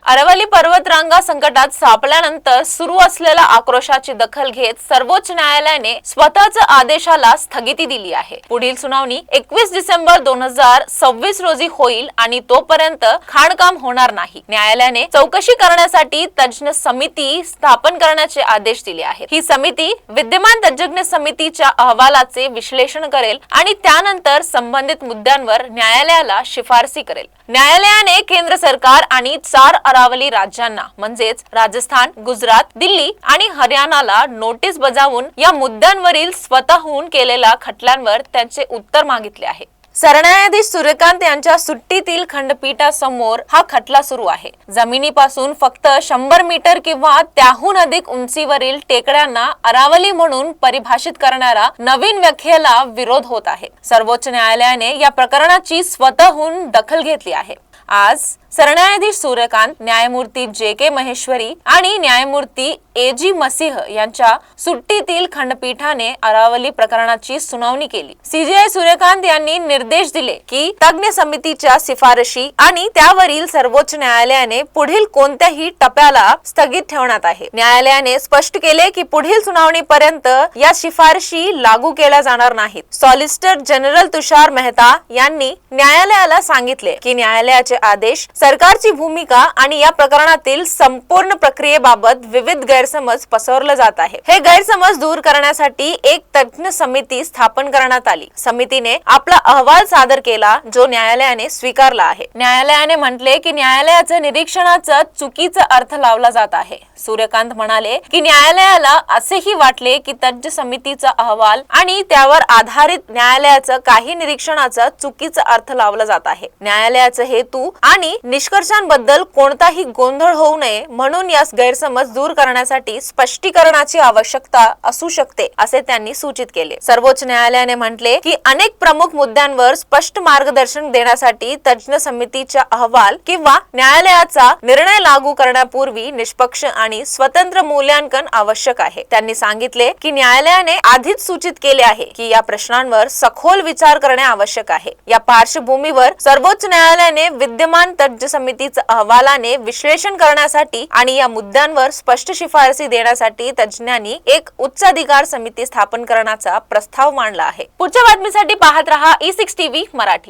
अरवली पर्वतरांगा संकटात सापडल्यानंतर सुरू असलेल्या आक्रोशाची दखल घेत सर्वोच्च न्यायालयाने स्वतःच्या आदेशाला स्थगिती दिली आहे। पुढील सुनावणी 21 डिसेंबर 2026 रोजी होईल आणि तोपर्यंत खाणकाम होणार नाही। न्यायालयाने चौकशी करण्यासाठी तज्ञ समिती स्थापन करण्याचे आदेश दिले आहेत। ही समिती विद्यमान तज्ञ समितीच्या अहवालाचे विश्लेषण करेल आणि त्यानंतर संबंधित मुद्द्यांवर न्यायालयाला शिफारसी करेल। न्यायालयाने केंद्र सरकार आणि 4 अरावली राज्यांना म्हणजेच राजस्थान, गुजरात, दिल्ली आणि हरियाणाला नोटीस बजावून या मुद्द्यांवरील स्वतःहून केलेल्या खटल्यांवर त्यांचे उत्तर मागितले आहे। सरन्यायाधीश सूर्यकांत यांच्या सुट्टीतील खंडपीठासमोर हा खटला सुरू आहे। जमिनीपासून फक्त 100 मीटर किंवा त्याहून अधिक उंचीवरील टेकड्यांना अरावली म्हणून परिभाषित करणारा नवीन व्याख्येला विरोध होत आहे। सर्वोच्च न्यायालयाने या प्रकरणाची स्वतःहून दखल घेतली आहे। आज सरन्यायाधीश सूर्यकांत, न्यायमूर्ती जे.के. महेश्वरी आणि न्यायमूर्ती ए.जी. मसीह यांच्या सुट्टीतील खंडपीठाने अरावली प्रकरणाची सुनावणी केली। सीजेआय सूर्यकांत यांनी निर्देश दिले की तज्ञ समितीच्या शिफारशी आणि त्यावरील सर्वोच्च न्यायालयाने पुढील कोणत्याही टप्प्याला स्थगित ठेवण्यात आहे। न्यायालयाने स्पष्ट केले की पुढील सुनावणीपर्यंत या शिफारशी लागू केल्या जाणार नाहीत। सॉलिसिटर जनरल तुषार मेहता यांनी न्यायालयाला सांगितले की न्यायालयाचे आदेश, सरकारची भूमिका आणि या प्रकरणातील संपूर्ण प्रक्रियेबाबत विविध गैरसमज पसरवले जात आहे। हे गैरसमज दूर करण्यासाठी एक तज्ञ समिती स्थापन करण्यात आली। समितीने आपला अहवाल सादर केला जो न्यायालयाने स्वीकारला आहे। न्यायालयाने म्हटले की न्यायालयाच्या निरीक्षणाचा चुकीचा अर्थ लावला जात आहे। सूर्यकांत म्हणाले की न्यायालयाला असेही वाटले की तज्ञ समितीचा अहवाल आणि त्यावर आधारित न्यायालयाचा काही निरीक्षणाचा चुकीचा अर्थ लावला जात आहे। न्यायालयाचा हेतू आणि निष्कर्षांबद्दल कोणताही गोंधळ होऊ नये म्हणून यास गैरसमज दूर करण्यासाठी स्पष्टीकरणाची आवश्यकता असू शकते असे त्यांनी सूचित केले। सर्वोच्च न्यायालयाने म्हटले की अनेक प्रमुख मुद्द्यांवर स्पष्ट मार्गदर्शन देण्यासाठी तज्ञ समितीचा अहवाल किंवा न्यायालयाचा निर्णय लागू करण्यापूर्वी निष्पक्ष आणि स्वतंत्र मूल्यांकन आवश्यक आहे। त्यांनी सांगितले की न्यायालयाने आधीच सूचित केले आहे की या प्रश्नांवर सखोल विचार करणे आवश्यक आहे। या पार्श्वभूमीवर सर्वोच्च न्यायालयाने विद्यमान तज्ञ समितीच्या अहवालाने विश्लेषण करण्यासाठी आणि या मुद्द्यांवर स्पष्ट शिफारसी देण्यासाठी तज्ञांनी एक उच्च अधिकार समिती स्थापन करण्याचा प्रस्ताव मांडला आहे। पुढच्या बातमीसाठी पाहत रहा E6 TV मराठी।